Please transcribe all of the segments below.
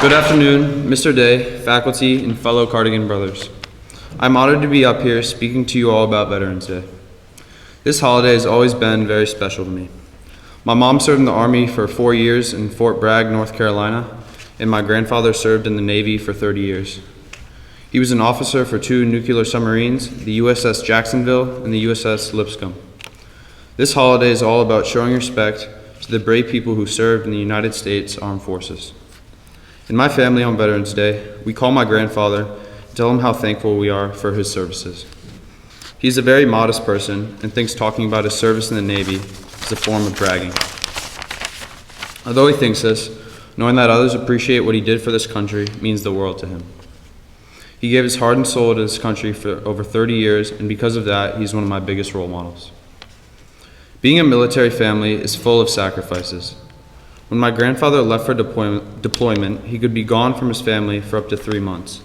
Good afternoon, Mr. Day, faculty, and fellow Cardigan brothers. I'm honored to be up here speaking to you all about Veterans Day. This holiday has always been very special to me. My mom served in the Army for 4 years in Fort Bragg, North Carolina, and my grandfather served in the Navy for 30 years. He was an officer for 2 nuclear submarines, the USS Jacksonville and the USS Lipscomb. This holiday is all about showing respect to the brave people who served in the United States Armed Forces. In my family on Veterans Day, we call my grandfather and tell him how thankful we are for his services. He's a very modest person and thinks talking about his service in the Navy is a form of bragging. Although he thinks this, knowing that others appreciate what he did for this country means the world to him. He gave his heart and soul to this country for over 30 years, and because of that, he's one of my biggest role models. Being a military family is full of sacrifices. When my grandfather left for deployment, he could be gone from his family for up to 3 months.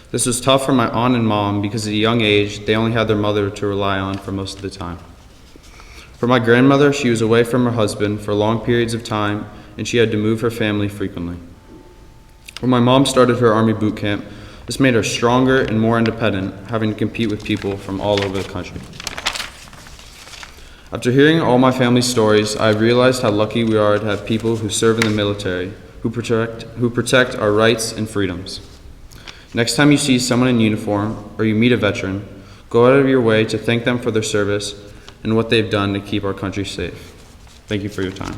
This was tough for my aunt and mom because at a young age, they only had their mother to rely on for most of the time. For my grandmother, she was away from her husband for long periods of time, and she had to move her family frequently. When my mom started her Army boot camp, this made her stronger and more independent, having to compete with people from all over the country. After hearing all my family's stories, I realized how lucky we are to have people who serve in the military, who protect our rights and freedoms. Next time you see someone in uniform or you meet a veteran, go out of your way to thank them for their service and what they've done to keep our country safe. Thank you for your time.